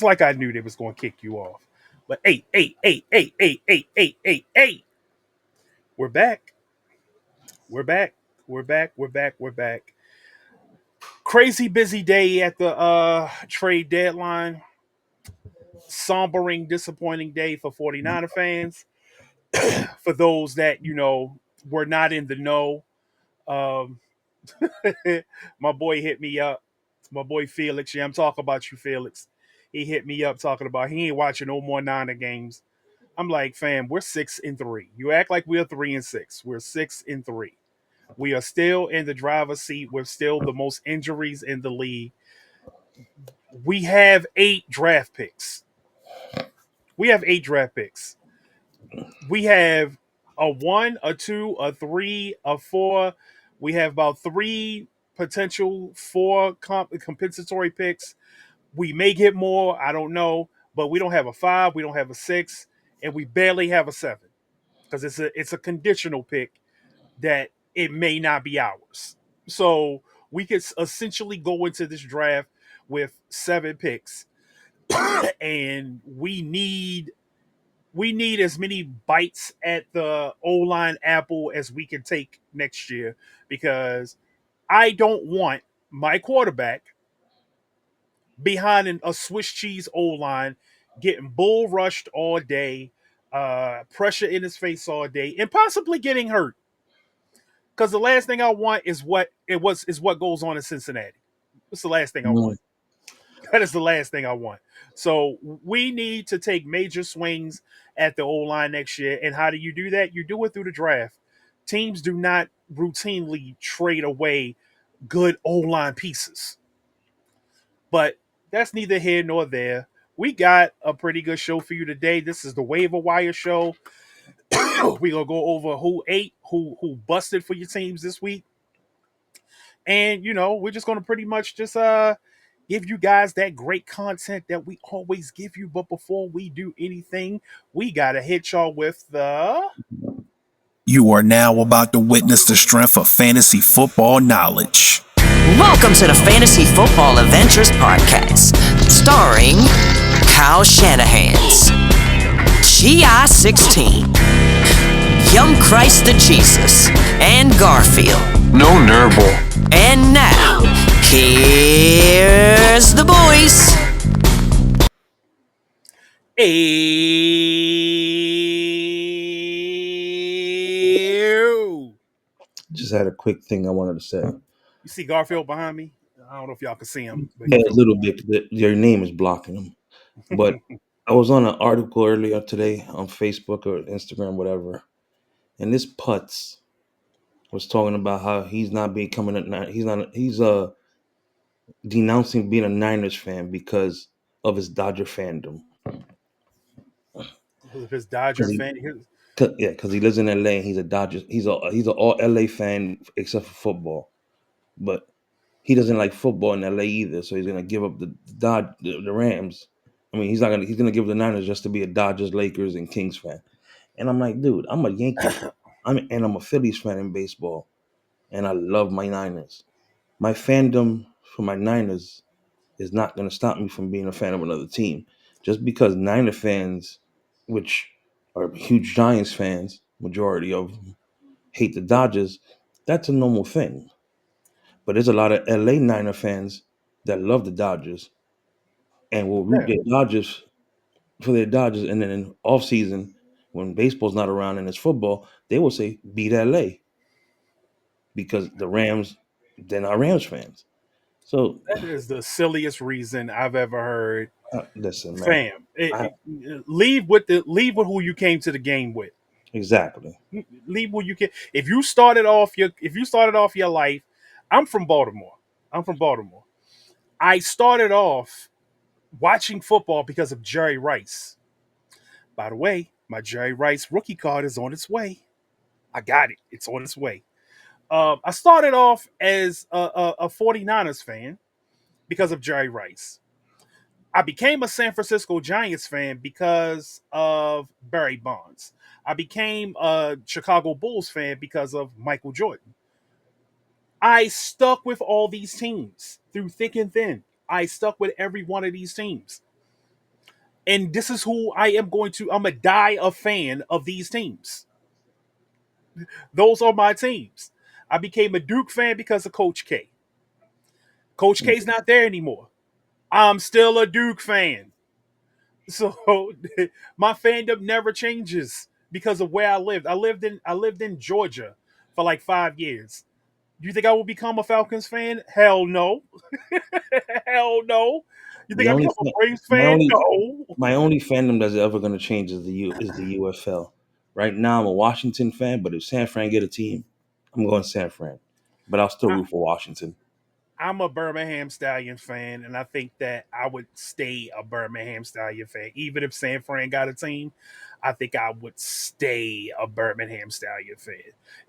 like I knew they was going to kick you off. But hey, we're back. We're back. We're back. We're back. We're back. Crazy busy day at the trade deadline. Sombering, disappointing day for 49er fans. For those that, were not in the know, um, my boy hit me up. My boy Felix. Yeah, I'm talking about you, Felix. He hit me up talking about he ain't watching no more Niner games. I'm like, fam, we're 6-3. You act like we're 3-6. We're 6-3. We are still in the driver's seat. We're still the most injuries in the league. We have 8 draft picks. We have 8 draft picks. We have a 1, a 2, a 3, a 4. We have about 3 potential 4 compensatory picks. We may get more. I don't know, but we don't have a 5. We don't have a 6, and we barely have a 7 because it's a conditional pick that it may not be ours. So we could essentially go into this draft with 7 picks, and we need as many bites at the O line apple as we can take next year because I don't want my quarterback behind a Swiss cheese O line getting bull rushed all day, pressure in his face all day, and possibly getting hurt. Because the last thing I want is what goes on in Cincinnati. It's the last thing I Mm. want. That is the last thing I want. So we need to take major swings at the O line next year. And how do you do that? You do it through the draft. Teams do not routinely trade away good O line pieces. But that's neither here nor there. We got a pretty good show for you today. This is the Waiver Wire show. We're gonna go over who ate, who busted for your teams this week. And we're just gonna pretty much just give you guys that great content that we always give you. But before we do anything, we gotta hit y'all with the You are now about to witness the strength of fantasy football knowledge. Welcome to the Fantasy Football Adventures Podcast, starring Kyle Shanahan's GI-16, Young Christ the Jesus, and Garfield. No Nurble. And now, here's the boys. Ew. Just had a quick thing I wanted to say. You see Garfield behind me? I don't know if y'all can see him, but Yeah, he's a over little bit. Your name is blocking him. But I was on an article earlier today on Facebook or Instagram, whatever, and this Putz was talking about how he's not becoming he's denouncing being a Niners fan because of his Dodger fandom. there. His Dodger Because he, fan. because he lives in LA and he's a Dodger. He's a all LA fan except for football, but he doesn't like football in LA either. So he's gonna give up the Rams. I mean, he's gonna give the Niners just to be a Dodgers, Lakers, and Kings fan. And I'm like, dude, I'm a Yankee fan. I'm a Phillies fan in baseball, and I love my Niners. My fandom for my Niners is not going to stop me from being a fan of another team. Just because Niner fans, which are huge Giants fans, majority of them, hate the Dodgers, that's a normal thing. But there's a lot of LA Niner fans that love the Dodgers and will root Yeah, their Dodgers for their Dodgers. And then in off season, when baseball's not around and it's football, they will say beat LA because the Rams, they're not Rams fans. So that is the silliest reason I've ever heard. listen, man, Fam, I leave with who you came to the game with. exactly. Leave where you can. If you started off your life, I'm from Baltimore. I'm from Baltimore. I started off watching football because of Jerry Rice. By the way, my Jerry Rice rookie card is on its way. I got it. It's on its way. I started off as a 49ers fan because of Jerry Rice. I became a San Francisco Giants fan because of Barry Bonds. I became a Chicago Bulls fan because of Michael Jordan. I stuck with all these teams through thick and thin. I stuck with every one of these teams. And this is who I am going to. I'm a die a fan of these teams. Those are my teams. I became a Duke fan because of Coach K. Coach K's not there anymore. I'm still a Duke fan. So my fandom never changes because of where I lived. I lived in Georgia for like 5 years. Do you think I will become a Falcons fan? Hell no. Hell no. You think The I only become a fa- Braves my fan? only No. my only fandom that's ever going to change is the UFL. Right now, I'm a Washington fan, but if San Fran get a team, I'm going San Fran. But I'll still I, root for Washington. I'm a Birmingham Stallions fan, and I think that I would stay a Birmingham Stallion fan. Even if San Fran got a team, I think I would stay a Birmingham Stallion fan.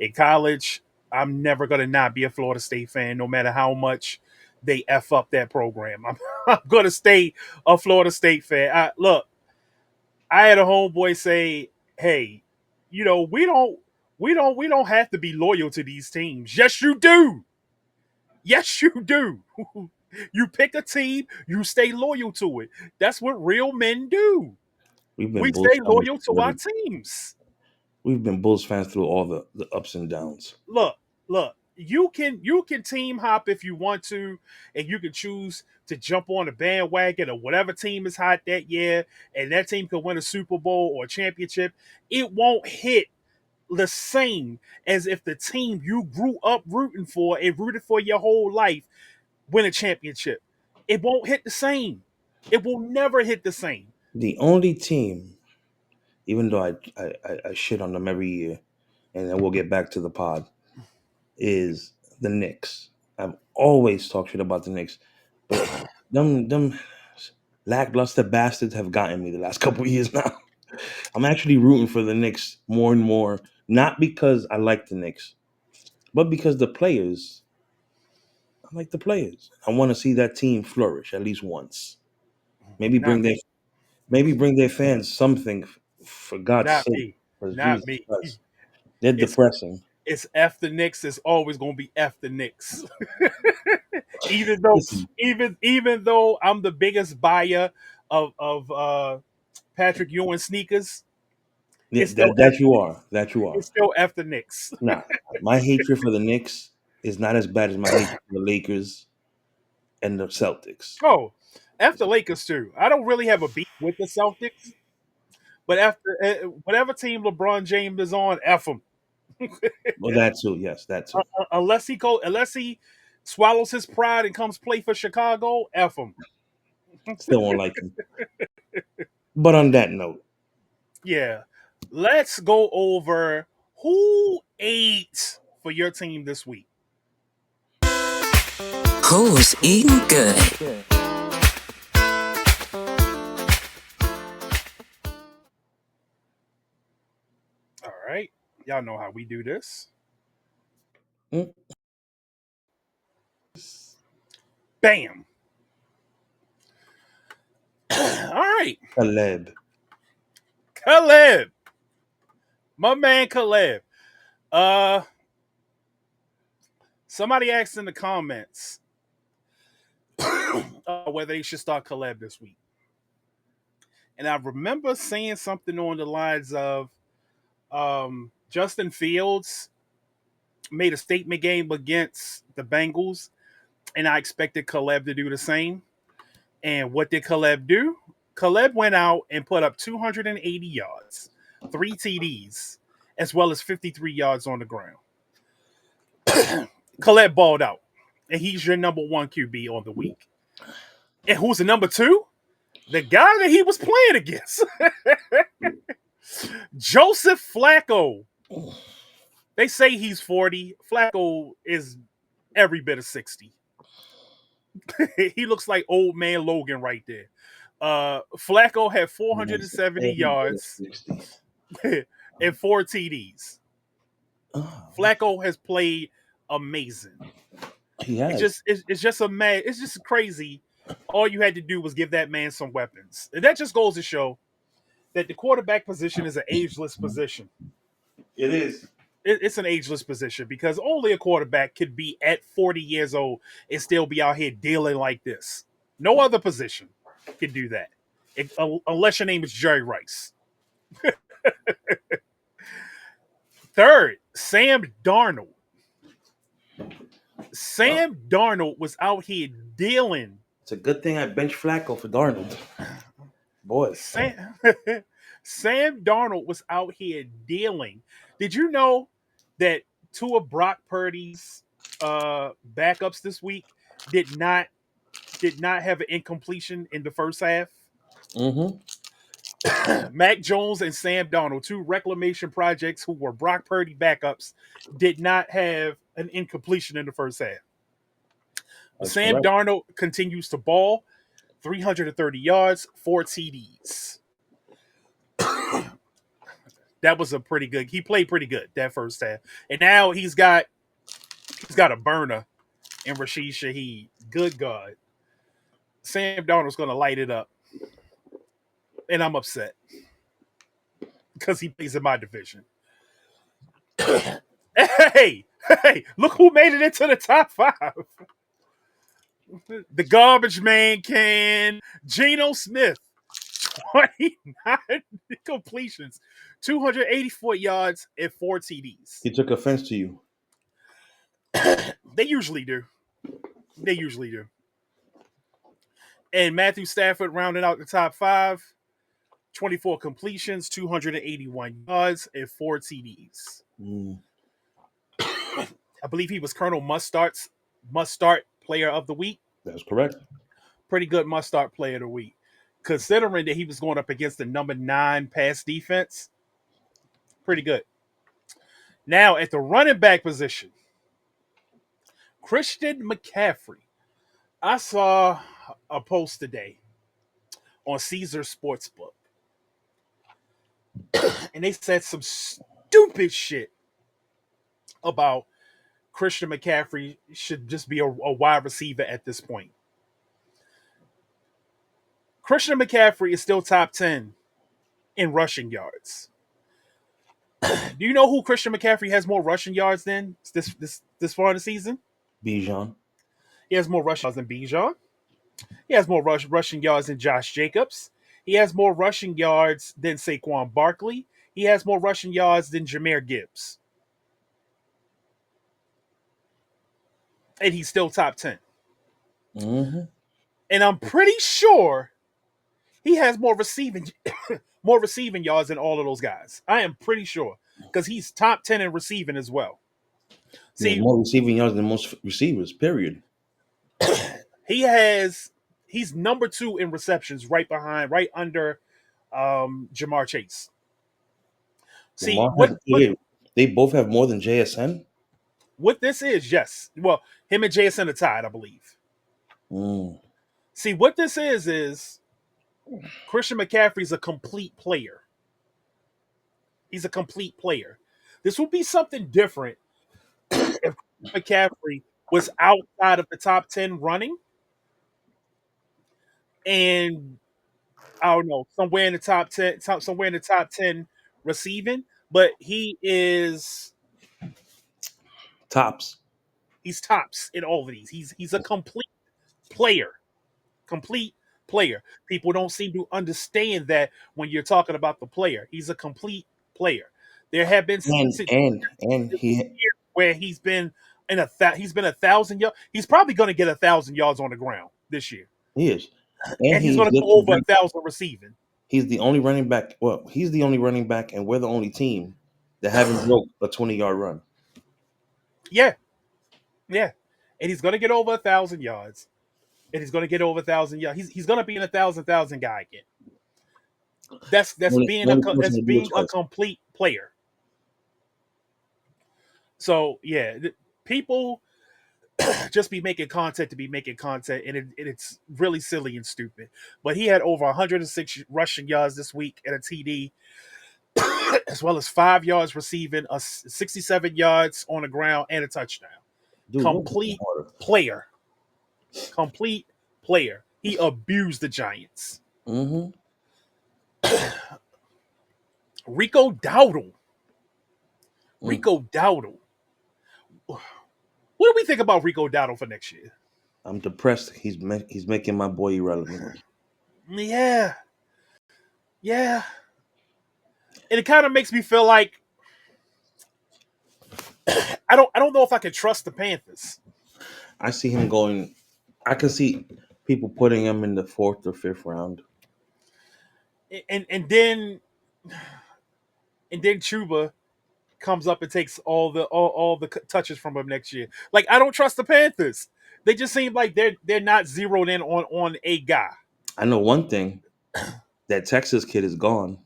In college, I'm never going to not be a Florida State fan, no matter how much they F up that program. I'm going to stay a Florida State fan. Look, I had a homeboy say, "Hey, we don't have to be loyal to these teams." Yes, you do. Yes, you do. You pick a team, you stay loyal to it. That's what real men do. We've We been Bulls stay fans loyal to through our every, teams. we've been Bulls fans through all the ups and downs. Look, look. You can team hop if you want to, and you can choose to jump on a bandwagon of whatever team is hot that year, and that team could win a Super Bowl or a championship. It won't hit the same as if the team you grew up rooting for and rooted for your whole life win a championship. It won't hit the same. It will never hit the same. The only team, even though I shit on them every year, and then we'll get back to the pod, is the Knicks. I've always talked shit about the Knicks, but them lackluster bastards have gotten me the last couple of years now. I'm actually rooting for the Knicks more and more, not because I like the Knicks, but because the players. I like the players. I want to see that team flourish at least once. Maybe Not bring their me. maybe bring their fans something for God's Not sake. me. Because Not Jesus me. Christ, they're It's depressing. it's F the Knicks. It's always gonna be F the Knicks. even though Listen, even though I'm the biggest buyer of Patrick Ewing sneakers, yeah, it's still F that you are. That you are. it's still F the Knicks. Nah, my hatred for the Knicks is not as bad as my hatred for the Lakers and the Celtics. Oh, F the Lakers too. I don't really have a beef with the Celtics, but after whatever team LeBron James is on, F him. Well, that too. Yes, that too. Unless he swallows his pride and comes play for Chicago, F him. Still won't like him. But on that note, Yeah. Let's go over who ate for your team this week. Who's eating good? All right. Y'all know how we do this. mm, Bam. All right. Caleb. Caleb. My man Caleb. Uh Somebody asked in the comments whether they should start Caleb this week. And I remember saying something on the lines of Justin Fields made a statement game against the Bengals, and I expected Caleb to do the same. And what did Caleb do? Caleb went out and put up 280 yards, 3 TDs, as well as 53 yards on the ground. Caleb balled out, and he's your number one QB on the week. And who's the number two? The guy that he was playing against, Joseph Flacco. They say he's 40. Flacco is every bit of 60. He looks like old man Logan right there. Flacco had Nice. 470 yards 60. and 4 TDs. Oh, Flacco has played amazing. he It's has. just it's just a man. It's just crazy. All you had to do was give that man some weapons, and that just goes to show that the quarterback position is an ageless position. It is. It's an ageless position because only a quarterback could be at 40 years old and still be out here dealing like this. No other position can do that. unless your name is Jerry Rice. Third, Sam Darnold. Sam Darnold was out here dealing. It's a good thing I bench Flacco for Darnold. Boy, Sam, Sam Darnold was out here dealing. Did you know that two of Brock Purdy's backups this week did not have an incompletion in the first half? mm-hmm. Mac Jones and Sam Darnold, two reclamation projects who were Brock Purdy backups, did not have an incompletion in the first half. That's Sam correct. Darnold continues to ball, 330 yards, 4 TDs. That was a pretty good. He played pretty good that first half, and now he's got a burner in Rashid Shaheed. Good God, Sam Darnold's going to light it up, and I'm upset because he plays in my division. Hey, look who made it into the top 5. The garbage man can. Geno Smith, 29 completions, 284 yards, and 4 TDs. He took offense to you. They usually do. And Matthew Stafford rounded out the top 5, 24 completions, 281 yards, and 4 TDs. I believe he was Colonel Mustard's Mustard Player of the Week. That's correct. Pretty good Mustard Player of the Week. Considering that he was going up against the number 9 pass defense, pretty good. Now, at the running back position, Christian McCaffrey. I saw a post today on Caesar Sportsbook, and they said some stupid shit about Christian McCaffrey should just be a wide receiver at this point. Christian McCaffrey is still top 10 in rushing yards. Do you know who Christian McCaffrey has more rushing yards than this far in the season? Bijan. He has more rushing yards than Bijan. He has more rushing yards than Josh Jacobs. He has more rushing yards than Saquon Barkley. He has more rushing yards than Jahmyr Gibbs. And he's still top 10. Mm-hmm. And I'm pretty sure he has more receiving yards than all of those guys. I am pretty sure. Because he's top 10 in receiving as well. See, more receiving yards than most receivers, period. He's number 2 in receptions, right under Jamar Chase. See, they both have more than JSN? What this is, yes. Well, him and JSN are tied, I believe. See, what this is Christian McCaffrey's a complete player. He's a complete player. This would be something different if McCaffrey was outside of the top 10 running and I don't know, somewhere in the top 10 receiving, but he is tops. He's tops in all of these. He's a complete player. Complete player. People don't seem to understand that when you're talking about the player. He's a complete player. There have been where he's been in he's been 1,000 yards. He's probably going to get 1,000 yards on the ground this year. He is, and he's going to go over 1,000 receiving. He's the only running back. Well, he's the only running back, and we're the only team that haven't broke a 20-yard run. Yeah, and he's going to get over 1,000 yards. And he's going to get over 1,000 yards. He's going to be in a 1,000 guy again. That's being a complete player. So yeah, people just be making content to be making content, and it's really silly and stupid. But he had over 106 rushing yards this week and a TD, as well as 5 yards receiving, 67 yards on the ground, and a touchdown. Dude, complete player. Complete player. He abused the Giants. Mm-hmm. Rico Dowdle. Rico Dowdle. What do we think about Rico Dowdle for next year? I'm depressed. He's making my boy irrelevant. Yeah. Yeah, and it kind of makes me feel like I don't know if I can trust the Panthers. I see him going. I can see people putting him in the fourth or fifth round. And then Chuba comes up and takes all the touches from him next year. Like I don't trust the Panthers. They just seem like they're not zeroed in on a guy. I know one thing: that Texas kid is gone.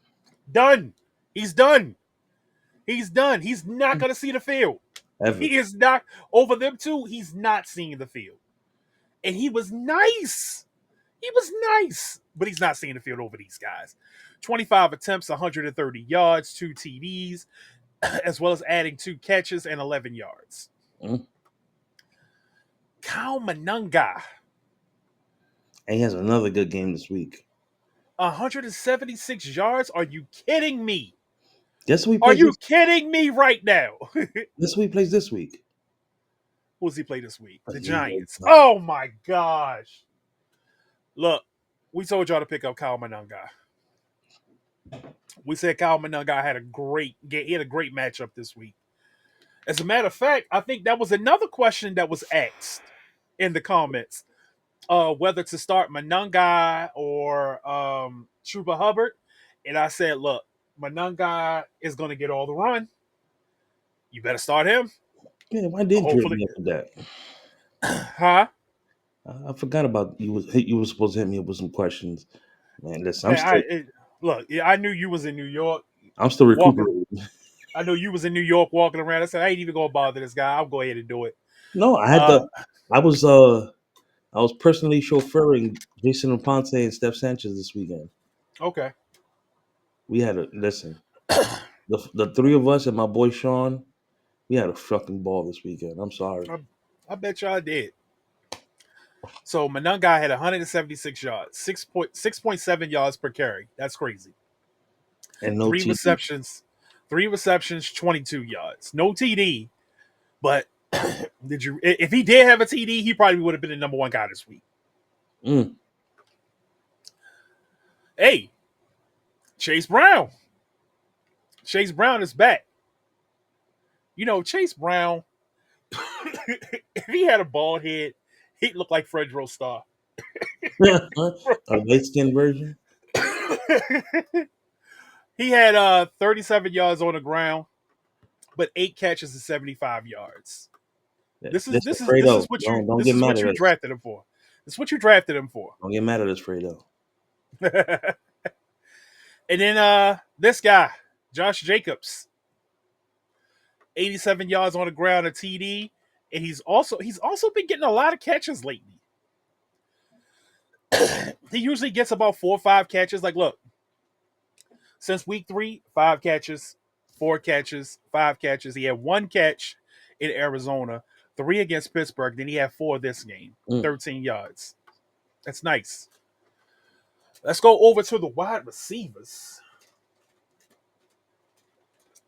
Done. He's done. He's done. He's not gonna see the field. Ever. He is not over them two. He's not seeing the field. And he was nice. He was nice, but he's not seeing the field over these guys. 25 attempts, 130 yards, 2 TDs, as well as adding 2 catches and 11 yards. Mm. Kyle Manunga, And he has another good game this week. 176 yards. Are you kidding me? Guess who he Are plays you this? kidding me right now? Guess who he plays this week? Who's he play this week? The He plays- Giants. Oh my gosh. Look, we told y'all to pick up Kyle Manunga. We said Kyle Manunga had a great matchup this week. As a matter of fact, I think that was another question that was asked in the comments. Whether to start Manunga or Chuba Hubbard. And I said, look, Manunga is going to get all the run. You better start him. Yeah, why didn't you hit Hopefully. me up with that? Huh? I forgot about you was supposed to hit me up with some questions. Man, listen, Look, I knew you was in New York. I'm still Walking. recuperating. I know you was in New York walking around. I said, I ain't even going to bother this guy. I'll go ahead and do it. No, Uh, I was personally chauffeuring Jason Ponce and Steph Sanchez this weekend. okay. We had a listen. The three of us and my boy Sean, we had a fucking ball this weekend. I'm sorry. I bet y'all did. So Manunga had 176 yards, 6.7 yards per carry. That's crazy. And no Three TD. receptions, 22 yards. No TD, but if he did have a TD, he probably would have been the number one guy this week. Mm. Hey, Chase Brown. Chase Brown is back. You know, Chase Brown, if he had a bald head, he'd look like Fredro Starr. A light skinned version. He had 37 yards on the ground, but 8 catches and 75 yards. This is Listen, Fredo, what don't get mad at you us. drafted him for. This is what you drafted him for. Don't get mad at us, Fredo. And then this guy, Josh Jacobs, 87 yards on the ground, a TD, and he's also been getting a lot of catches lately. He usually gets about 4 or 5 catches. Like, look, since week 3, 5 catches, 4 catches, 5 catches. He had 1 catch in Arizona, 3 against Pittsburgh. Then he had 4 this game, 13 yards. That's nice. Let's go over to the wide receivers.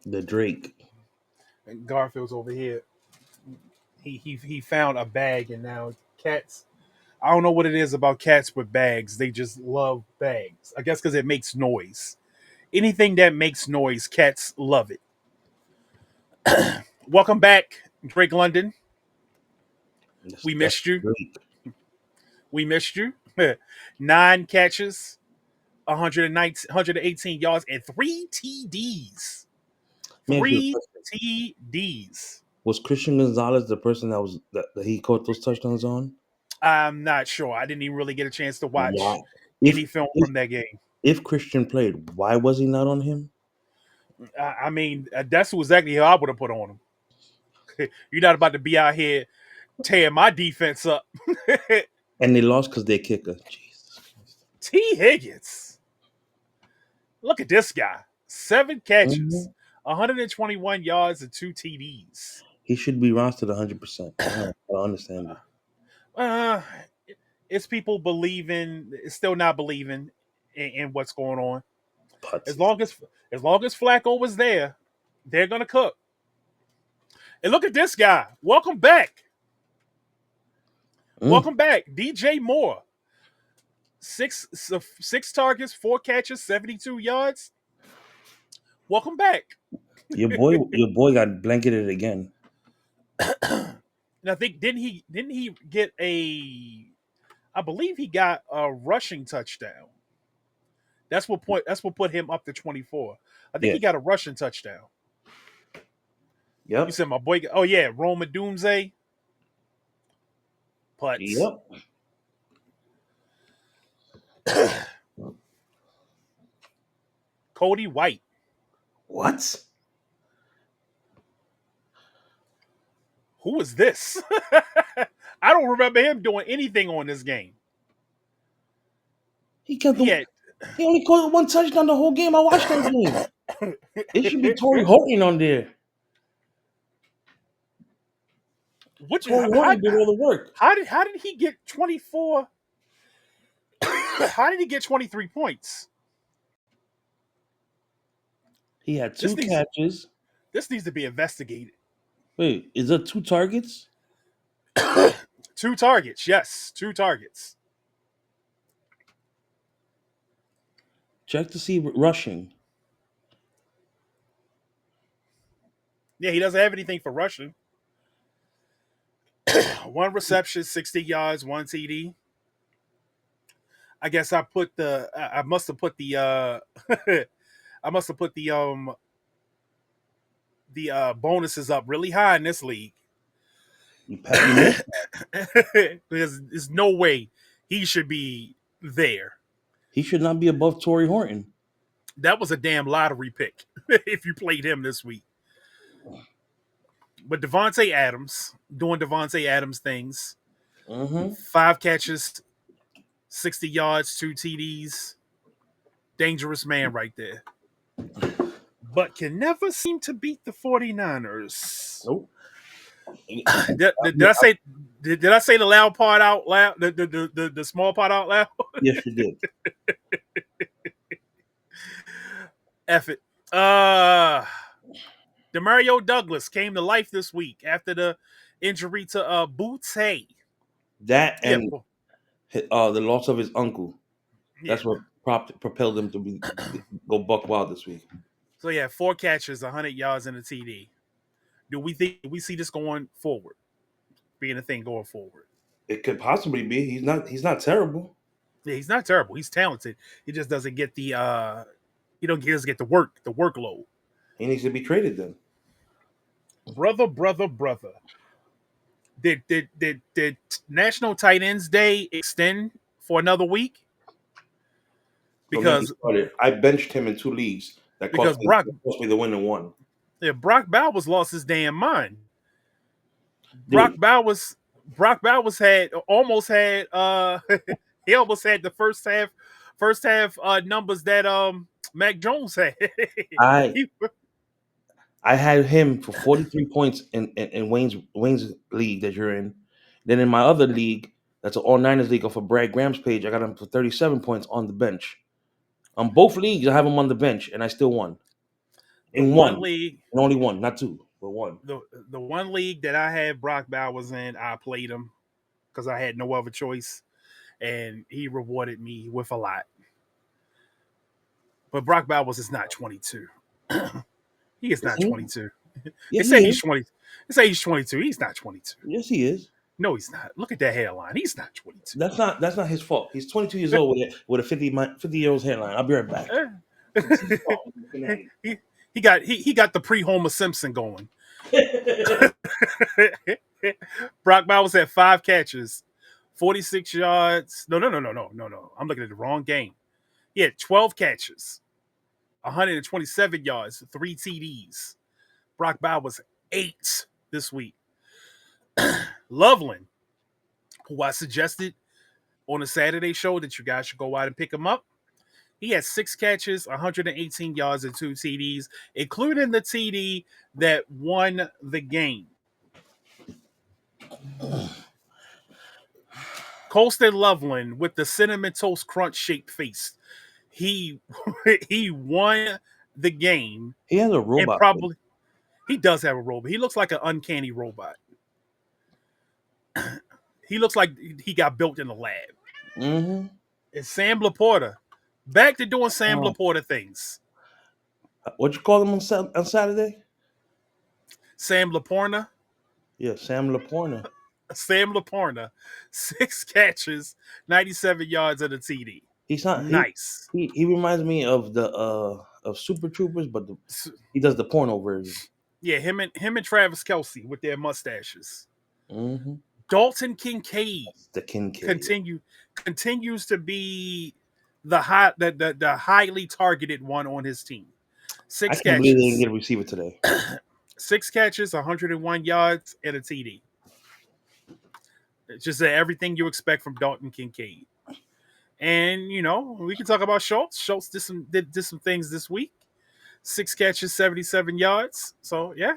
The Drake. And Garfield's over here. He found a bag, and now cats. I don't know what it is about cats with bags. They just love bags. I guess because it makes noise. Anything that makes noise, cats love it. Welcome back, Drake London. We missed you. Drake. We missed you. 9 catches, 118 yards, and 3 TDs. Man, 3 TDs. was Christian Gonzalez the person that he caught those touchdowns on? I'm not sure. I didn't even really get a chance to watch Why? any film from that game. If Christian played, why was he not on him? I mean, that's exactly how I would have put on him. You're not about to be out here tearing my defense up. And they lost because they kicker. Jesus Christ. T. Higgins. Look at this guy. 7 catches, 121 yards, and 2 TDs. He should be rostered 100%. I don't understand it. It's people still not believing in what's going on. Putz. As long as Flacco was there, they're gonna cook. And look at this guy. Welcome back. Welcome back, DJ Moore. six targets, 4 catches, 72 yards. Welcome back. Your boy got blanketed again. And I think didn't he get a? I believe he got a rushing touchdown. That's what put him up to 24. I think Yeah. he got a rushing touchdown. You Yep. said my boy. Oh yeah, Roman Doomsday putts. Yep. Cody White. What? Who is this? I don't remember him doing anything on this game. He kept He the. had He only caught one touchdown the whole game. I watched that game. It should be Torrey Horton on there. which Torrey Horton did all the work. how did he get 24? How did he get 23 points? He had This two needs catches. this needs to be investigated. Wait, is that 2 targets? 2 targets, yes, 2 targets. Check to see rushing. Yeah, he doesn't have anything for rushing. One reception, 60 yards, one TD. I guess I must have put the I must have put the bonuses up really high in this league. You missed. Because there's no way he should be there. He should not be above Torrey Horton. That was a damn lottery pick if you played him this week. But Devontae Adams doing Devontae Adams things. Mm-hmm. 5 catches, 60 yards, 2 TDs. Dangerous man right there. But can never seem to beat the 49ers. Nope. Did I say the loud part out loud? The small part out loud? Yes, you did. F it. Demario Douglas came to life this week after the injury to Bootsy. That Yeah, and the loss of his uncle. yeah. That's what propelled him to go buck wild this week. So yeah, 4 catches, 100 yards, and a TD. Do we see this going forward? Being a thing going forward? It could possibly be. He's not terrible. Yeah, he's not terrible. He's talented. He just doesn't get the he doesn't get the workload. He needs to be traded then. Brother. Did National Tight Ends Day extend for another week? Because I benched him in 2 leagues. That cost me the win in 1. yeah, Brock Bowers lost his damn mind. Brock Bowers had almost had he almost had the first half numbers that Mac Jones had. I had him for 43 points in Wayne's league that you're in. Then in my other league, that's an All Niners league off of Brad Graham's page, I got him for 37 points on the bench. On both leagues, I have him on the bench, and I still won. In one league, and only one, not 2, but 1. The one league that I had Brock Bowers in, I played him because I had no other choice, and he rewarded me with a lot. But Brock Bowers is not 22. He is not 22. Yes, They say he's 20. They say he's 22. He's not 22. Yes, he is. No, he's not. Look at that hairline. He's not 22. That's not his fault. He's 22 years old with a 50-year-old hairline. I'll be right back. he got the pre-Homer Simpson going. Brock Bowers had 5 catches, 46 yards. No. I'm looking at the wrong game. He had 12 catches, 127 yards, 3 TDs. Brock Bowers 8 this week. Loveland, who I suggested on a Saturday show that you guys should go out and pick him up. He had 6 catches, 118 yards, and 2 TDs, including the TD that won the game. Colston Loveland with the Cinnamon Toast Crunch shaped face. He won the game. He has a robot. He does have a robot. He looks like an uncanny robot. He looks like he got built in a lab. Mm-hmm. It's Sam Laporta. Back to doing Sam Oh, Laporta things. what you call him on, on Saturday? Sam Laporta. Yeah, Sam Laporta. Sam Laporta. 6 catches, 97 yards and a TD. He's not Nice. he reminds me of the of Super Troopers, but he does the porno version. Yeah, him and Travis Kelsey with their mustaches. Mm-hmm. Dalton Kincaid The Kincaid. continues to be the highly targeted one on his team. I Six can't believe they didn't catches, get a receiver today. 6 catches, 101 yards, and a TD. It's just everything you expect from Dalton Kincaid. And we can talk about Schultz. Schultz did some things this week. 6 catches, 77 yards. So yeah,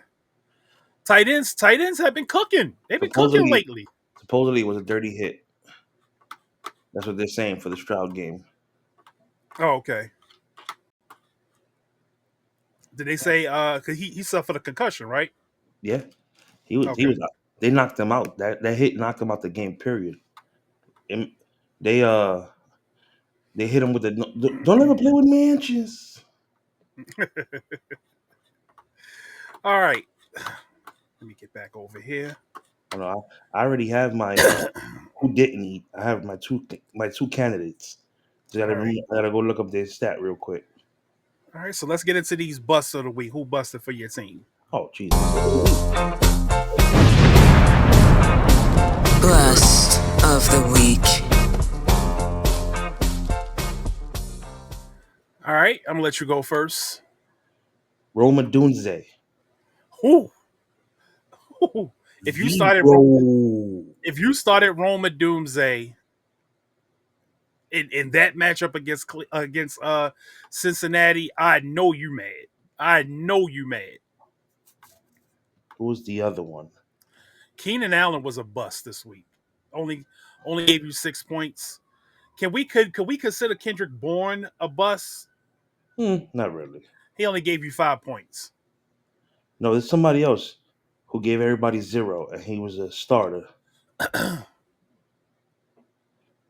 tight ends have been cooking. They've been cooking Supposedly, lately. supposedly it was a dirty hit. That's what they're saying for the Stroud game. Oh, okay. Did they say cause he suffered a concussion, right? Yeah, he was. Okay. They knocked him out. That hit knocked him out the game. Period. And they hit him with the don't ever play with mansions. All right. Let me get back over here. I know. I already have my who didn't eat. I have my two candidates. So All right. I gotta go look up their stat real quick. All right, so let's get into these busts of the week. Who busted for your team? Oh Jesus! Bust of the week. All right, I'm gonna let you go first. Roma Dunze. Who? If you started Zero. if you started Roma Doomsday in that matchup against Cincinnati, I know you mad. I know you mad. Who was the other one? Keenan Allen was a bust this week. Only gave you 6 points. Could we consider Kendrick Bourne a bust? Not really. He only gave you 5 points. No, there's somebody else who gave everybody zero, and he was a starter.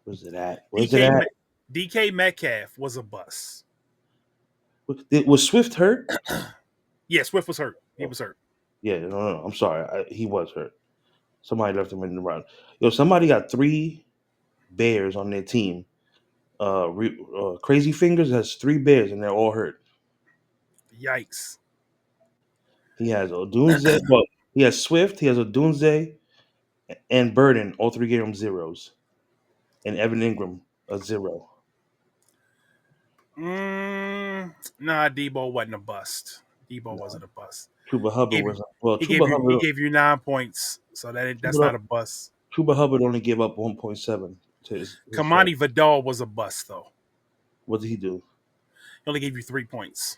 Where's it at? Where's it DK at? DK Metcalf was a bust. Was Swift hurt? Yeah, Swift was hurt. He Oh, was hurt. yeah, no. I'm sorry. He was hurt. Somebody left him in the round. Yo, somebody got 3 Bears on their team. Crazy Fingers has 3 Bears, and they're all hurt. Yikes. He has Odunze. Well, he has Swift. He has Odunze and Burden. All 3 gave him zeros, and Evan Ingram a zero. Nah, Debo wasn't a bust. Debo wasn't a bust. Chuba He Hubbard gave you was well. he gave Chuba you he Hubbard. gave you 9 points. So that's Chuba, not a bust. Chuba Hubbard only gave up 1.7 to his Kamani Vidal was a bust though. What did he do? He only gave you 3 points.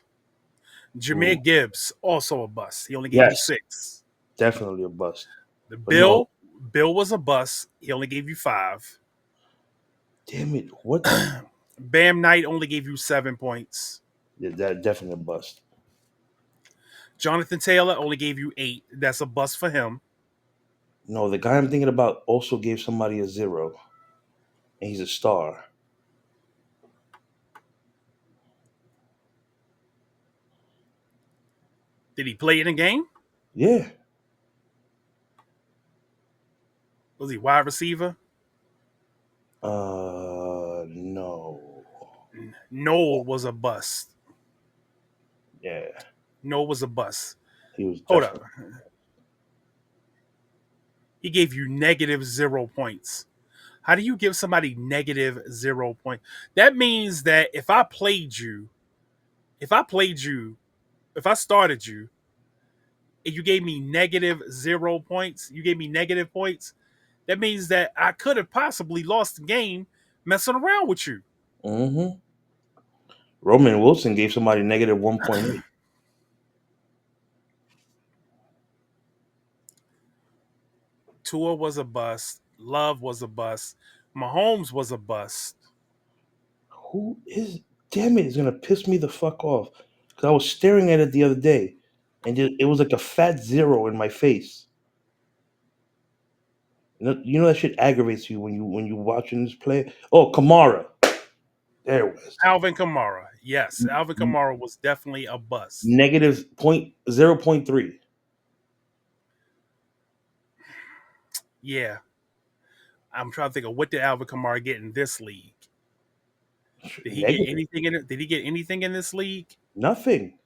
Ooh, Jameer Gibbs also a bust. He only gave you yes, 6. definitely a bust. The But no, Bill was a bust. He only gave you 5. damn it, what? Bam Knight only gave you 7 points. Yeah, that definitely a bust. Jonathan Taylor only gave you 8. That's a bust for him. No, the guy I'm thinking about also gave somebody a zero, and he's a star. Did he play in a game? Yeah. Was he wide receiver? No. Noel was a bust. Yeah, Noel was a bust. he was Hold up. definitely. He gave you negative 0 points. How do you give somebody negative 0 points? That means that if I started you, and you gave me negative 0 points, you gave me negative points, that means that I could have possibly lost the game messing around with you. Mm-hmm. Roman Wilson gave somebody negative 1.8. Tua was a bust. Love was a bust. Mahomes was a bust. Who is? Damn it! It's gonna piss me the fuck off because I was staring at it the other day, and it was like a fat zero in my face. You know that shit aggravates you when you watching this play. Oh, Kamara. There it was. Alvin Kamara. Yes, Alvin Kamara was definitely a bust. Negative 0.3. Yeah, I'm trying to think of what did Alvin Kamara get in this league. Did he get Negative. anything in it? Did he get anything in this league? Nothing.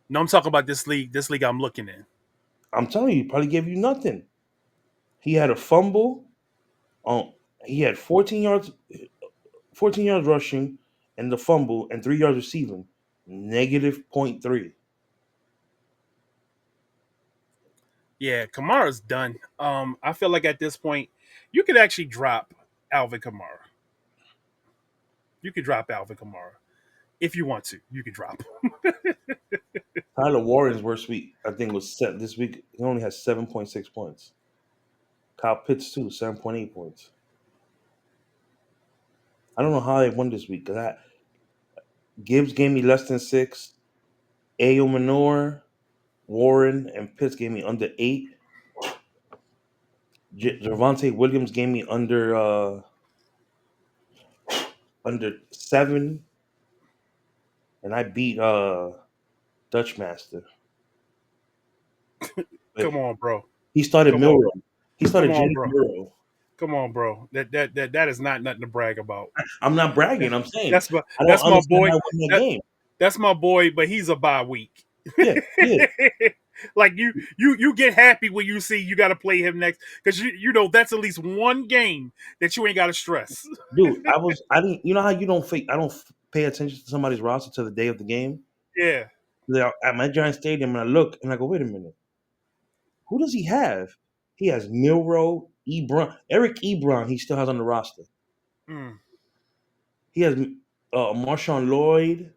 No, I'm talking about this league. This league I'm looking in. I'm telling you, he probably gave you nothing. He had a fumble. Um, he had 14 yards rushing, and the fumble, and 3 yards receiving. Negative zero point 0.3. Yeah, Kamara's done. I feel like at this point, you could actually drop Alvin Kamara. You could drop Alvin Kamara if you want to. You could drop him. Tyler Warren's worst week, I think, was set this week. He only has 7.6 points. Kyle Pitts too, 7.8 points. I don't know how they won this week because Gibbs gave me less than 6. Ayo Manor, Warren, and Pitts gave me under 8. Javante Williams gave me under 7, and I beat Dutch Master. But Come on, bro. he started Come on. Milrow. He Come started on, James bro. Milrow. Come on, bro. That is not nothing to brag about. I'm not bragging. I'm saying That's my I don't that's my understand boy. how I won that That, game. that's my boy, but he's a bye week. Yeah, yeah. Like you get happy when you see you got to play him next because you know that's at least one game that you ain't got to stress. Dude, I didn't. You know how you don't fake? I don't pay attention to somebody's roster till the day of the game. Yeah. They're at my Giant Stadium, and I look and I go, wait a minute, who does he have? He has Milrow, Eric Ebron. He still has on the roster. Mm. He has Marshawn Lloyd,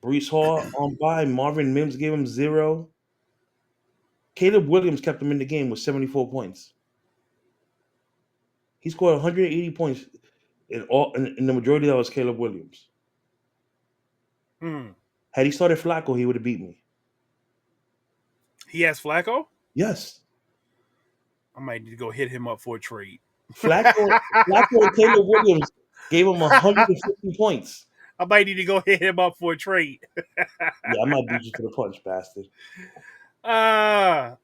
Brees Hall on by. Marvin Mims gave him 0. Caleb Williams kept him in the game with 74 points. He scored 180 points in the majority of that was Caleb Williams. Mm. Had he started Flacco, he would have beat me. He has Flacco. Yes. I might need to go hit him up for a trade. Flacco and Caleb Williams gave him 150 points. I might need to go hit him up for a trade. Yeah, I might beat you to the punch, bastard. Ah,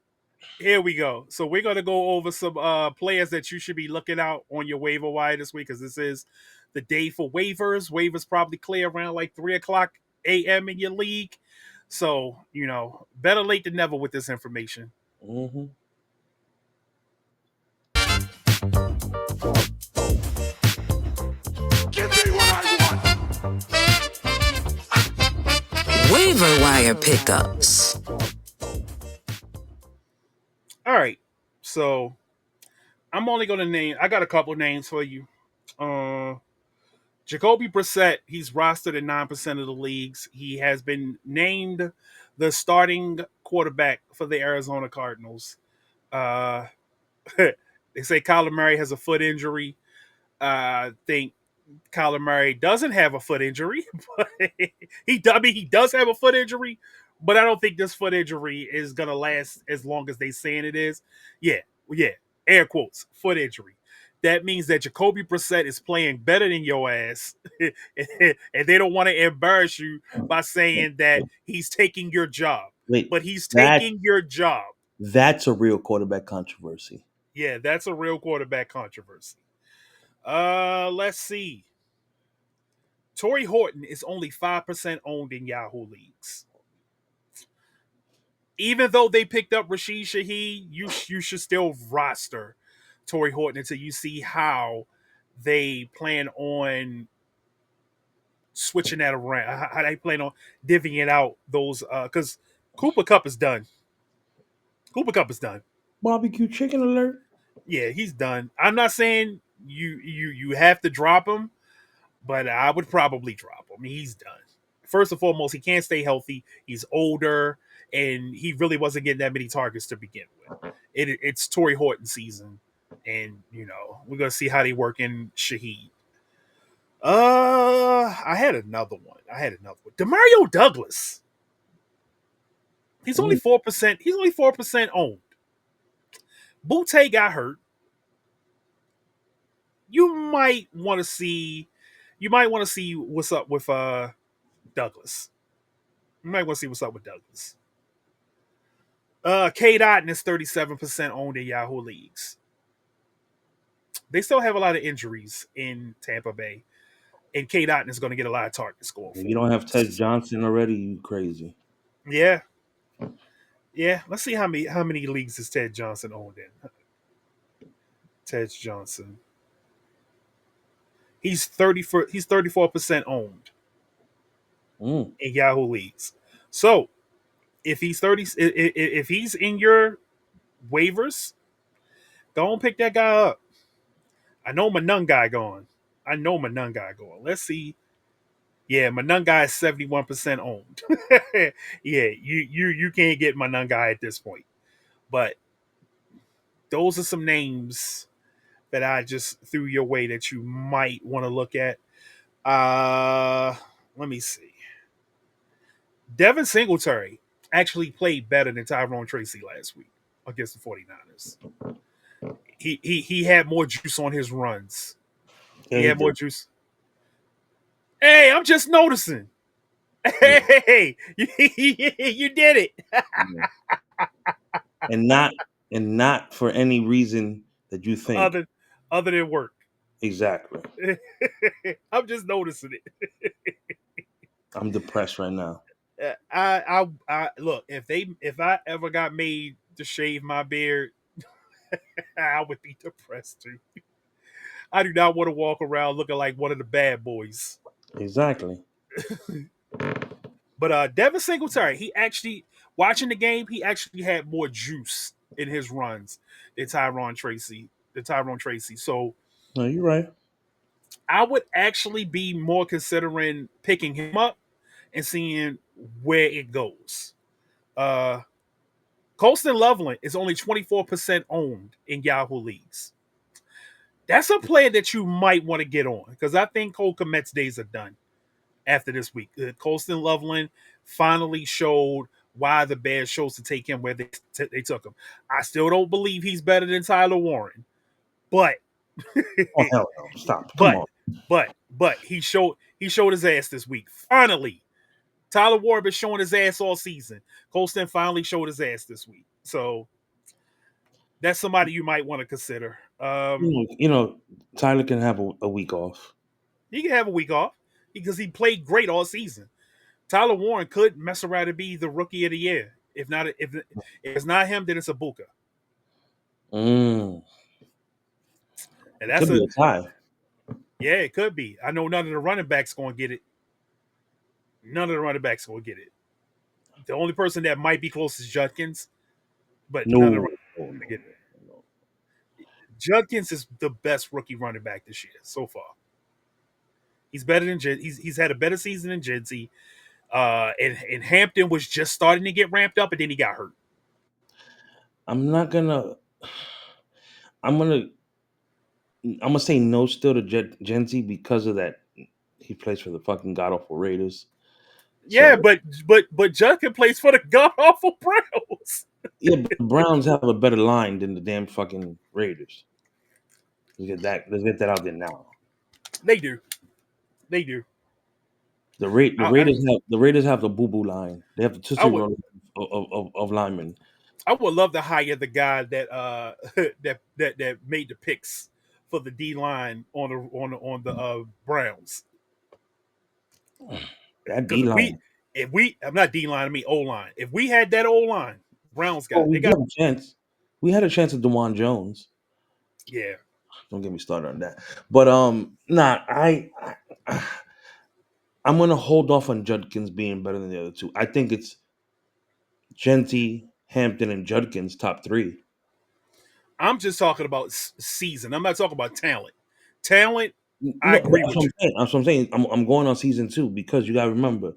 here we go. So we're gonna go over some players that you should be looking out on your waiver wire this week because this is the day for waivers. Waivers probably clear around like 3:00 a.m. in your league. So, better late than never with this information. Mm-hmm. Give me what I want. Waiver wire pickups. All right. So I'm only gonna I got a couple names for you. Jacoby Brissett, he's rostered in 9% of the leagues. He has been named the starting quarterback for the Arizona Cardinals. Uh, they say Kyler Murray has a foot injury. I think Kyler Murray doesn't have a foot injury, but he does have a foot injury, but I don't think this foot injury is gonna last as long as they saying it is. Yeah, yeah, air quotes, foot injury. That means that Jacoby Brissett is playing better than your ass, and they don't want to embarrass you by saying that he's taking your job, Wait, but he's that taking your job. that's a real quarterback controversy. Yeah, that's a real quarterback controversy. Let's see. Torrey Horton is only 5% owned in Yahoo leagues. Even though they picked up Rashid Shaheed, you should still roster Torrey Horton until you see how they plan on switching that around. How they plan on divvying it out those because Cooper Cup is done. Cooper Cup is done. Barbecue chicken alert. Yeah, he's done. I'm not saying you have to drop him, but I would probably drop him. He's done. First and foremost, he can't stay healthy. He's older, and he really wasn't getting that many targets to begin with. It's Torrey Horton season, and we're gonna see how they work in Shaheed. I had another one. Demario Douglas. He's only 4%. He's only 4% owned. Butte got hurt. You might want to see You might want to see what's up with Douglas. You might want to see what's up with Douglas. K. Dotton is 37% owned in Yahoo leagues. They still have a lot of injuries in Tampa Bay, and K. Dotton is going to get a lot of targets going If you forward. don't have Ted Johnson already, you crazy. Yeah, yeah. Let's see how many leagues is Ted Johnson owned in. Ted Johnson. He's 34% owned Mm. in Yahoo leagues. So if he's 30, if he's in your waivers, don't pick that guy up. I know Manungai gone. I know Manungai gone. Let's see. Yeah, Manungai is 71% owned. Yeah, you can't get Manungai at this point. But those are some names that I just threw your way that you might want to look at. Uh Let me see. Devin Singletary actually played better than Tyrone Tracy last week against the 49ers. He had more juice on his runs. Yeah, He he had more did. juice. Hey, I'm just noticing. Yeah. Hey, you did it. Yeah. And not for any reason that you think. other other than work. Exactly. I'm just noticing it. I'm depressed right now. I look, if I ever got made to shave my beard, I would be depressed too. I do not want to walk around looking like one of the bad boys. Exactly. But Devin Singletary, he actually watching the game, he actually had more juice in his runs than Tyrone Tracy. So No, you're right. I would actually be more considering picking him up and seeing where it goes. Uh Colston Loveland is only 24% owned in Yahoo leagues. That's a player that you might want to get on because I think Cole Komet's days are done after this week. Colston Loveland finally showed why the Bears chose to take him where they took him. I still don't believe he's better than Tyler Warren, but Oh hell no! Stop! Come but on. but he showed his ass this week. Finally, Tyler Warren been showing his ass all season. Colston finally showed his ass this week. So that's somebody you might want to consider. Tyler can have a week off. He can have a week off because he played great all season. Tyler Warren could mess around and be the rookie of the year. If it's not him, then it's Ibuka. Mm. And It that's could be a a tie. yeah, it could be. I know none of the running backs going to get it. None of the running backs going to get it. The only person that might be close is Judkins, but none of the No. running backs going to get it. Judkins is the best rookie running back this year so far. He's better than he's had a better season than Jency. And Hampton was just starting to get ramped up, and then he got hurt. I'm not gonna. I'm gonna. I'm gonna say no still to Genzi because of that. He plays for the fucking god awful Raiders. Yeah, So but Judkins plays for the god awful Browns. yeah, but the Browns have a better line than the damn fucking Raiders. Let's get that out there now. They do. They do. The I, I, Raiders have the boo boo line. They have the I tootsie would roll of linemen. I would love to hire the guy that that made the picks for the D line on the Browns. That D Because line. if we I'm not D line, I mean O line. If we had that O line, Browns Oh, got we they did got have a chance. We had a chance at DeJuan Jones. yeah. Don't get me started on that. But nah, I'm gonna hold off on Judkins being better than the other two. I think it's Genty, Hampton, and Judkins top three. I'm just talking about season. I'm not talking about talent. Talent, I No, agree that's what with I'm you. saying. That's what I'm saying. I'm going on season two because you gotta remember,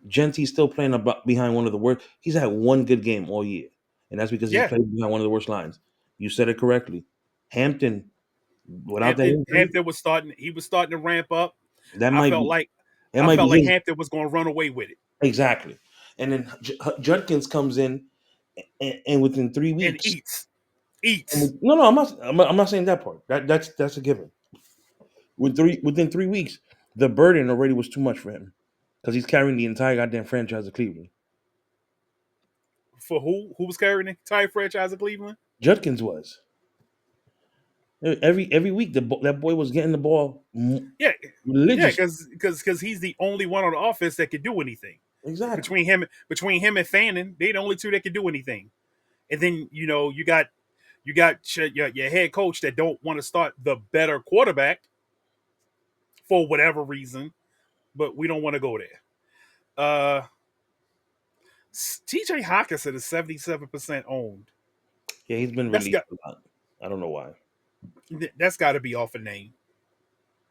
Genty's still playing behind one of the worst. He's had one good game all year, and that's because he's Yeah, played behind one of the worst lines. You said it correctly. Hampton, without that injury, Hampton was starting. He was starting to ramp up. that I might felt be like that I might be felt like his Hampton was going to run away with it exactly. And then Judkins comes in, and within three and weeks, eats. no, I'm not saying that part. That's a given. Within 3 weeks, the burden already was too much for him because he's carrying the entire goddamn franchise of Cleveland. For who? Who was carrying the entire franchise of Cleveland? Judkins was every week that boy was getting the ball Yeah, yeah, religiously. because he's the only one on the offense that could do anything. Exactly. Between him and Fannin, they the only two that can do anything. And then you got your head coach that don't want to start the better quarterback for whatever reason, but we don't want to go there. TJ Hawkinson is 77% owned. Yeah, he's been That's released got a lot. I don't know why. that's got to be off a name.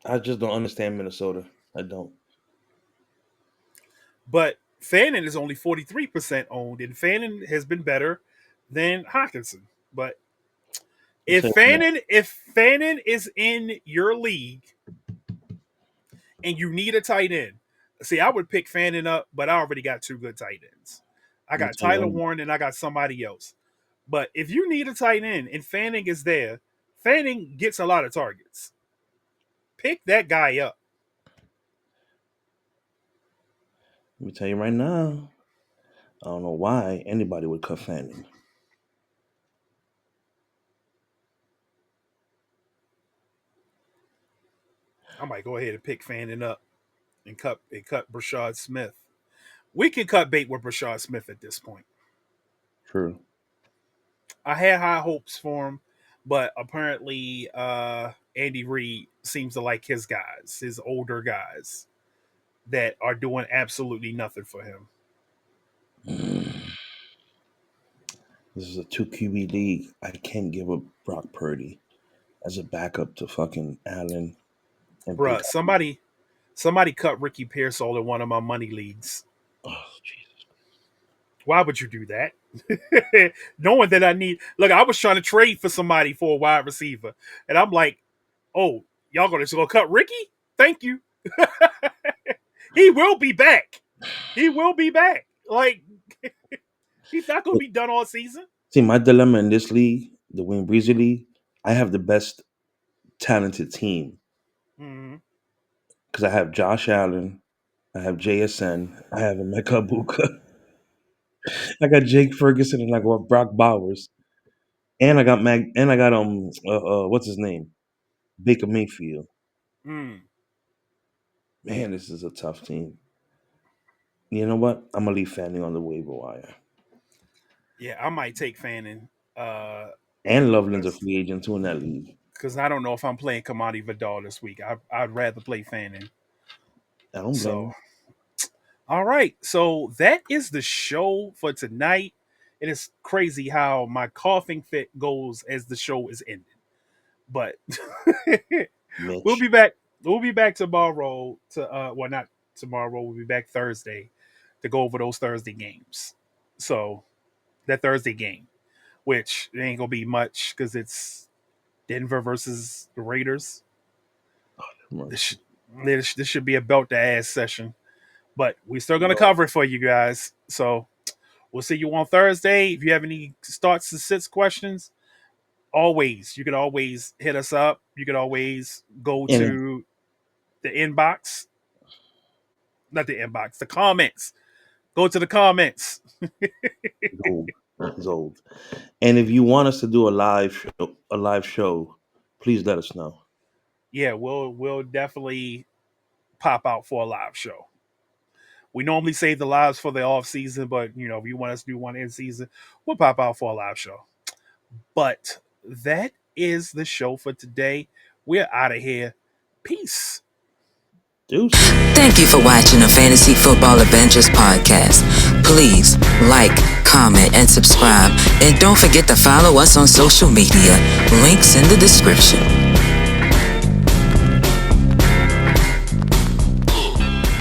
I just don't understand Minnesota. I don't. But Fannin is only 43% owned, and Fannin has been better than Hawkinson. But I'll tell you right now. if Fannin is in your league and you need a tight end, see, I would pick Fannin up, but I already got two good tight ends. I I'm gonna got tell you Tyler right now. Warren and I got somebody else. But if you need a tight end and Fanning is there, Fanning gets a lot of targets. Pick that guy up. Let me tell you right now. I don't know why anybody would cut Fanning. I might go ahead and pick Fanning up and cut Brashad Smith. We can cut bait with Brashad Smith at this point. True. I had high hopes for him, but apparently Andy Reid seems to like his guys, his older guys, that are doing absolutely nothing for him. This is a 2 QB league. I can't give up Brock Purdy as a backup to fucking Allen and Bruh, Baker. somebody cut Ricky Pearsall in one of my money leagues. Oh, Jesus. Why would you do that? Knowing that I need, look, I was trying to trade for somebody for a wide receiver, and I'm like, oh, y'all gonna cut Ricky? Thank you. He will be back. He will be back. Like, he's not gonna be done all season. See, my dilemma in this league, the Wayne Breezy League, I have the best talented team Mhm. because I have Josh Allen, I have JSN, I have Emeka Buka, I got Jake Ferguson, and I got Brock Bowers, and I got what's his name, Baker Mayfield. Mm. Man, this is a tough team. You know what? I'm gonna leave Fanning on the waiver wire. Yeah, I might take Fannin. And Loveland's a free agent too in that league. Because I don't know if I'm playing Kamani Vidal this week. I'd rather play Fannin. I don't blame So, him. all right. So that is the show for tonight. It is crazy how my coughing fit goes as the show is ending. But Mitch. we'll be back. We'll be back tomorrow not tomorrow. We'll be back Thursday to go over those Thursday games. So that Thursday game, which it ain't gonna be much because it's Denver versus the Raiders. This should be a belt to ass session, but we're still gonna cover it for you guys. So we'll see you on Thursday. If you have any starts and sits questions, you can always hit us up. You can always go to the inbox, not the inbox, the comments. Go to the comments. It's old. And if you want us to do a live show, please let us know. Yeah, we'll definitely pop out for a live show. We normally save the lives for the off season, but if you want us to do one in season, we'll pop out for a live show. But that is the show for today. We're out of here. Peace. Deuce. Thank you for watching the Fantasy Football Adventures podcast. Please like, comment, and subscribe. And don't forget to follow us on social media. Links in the description.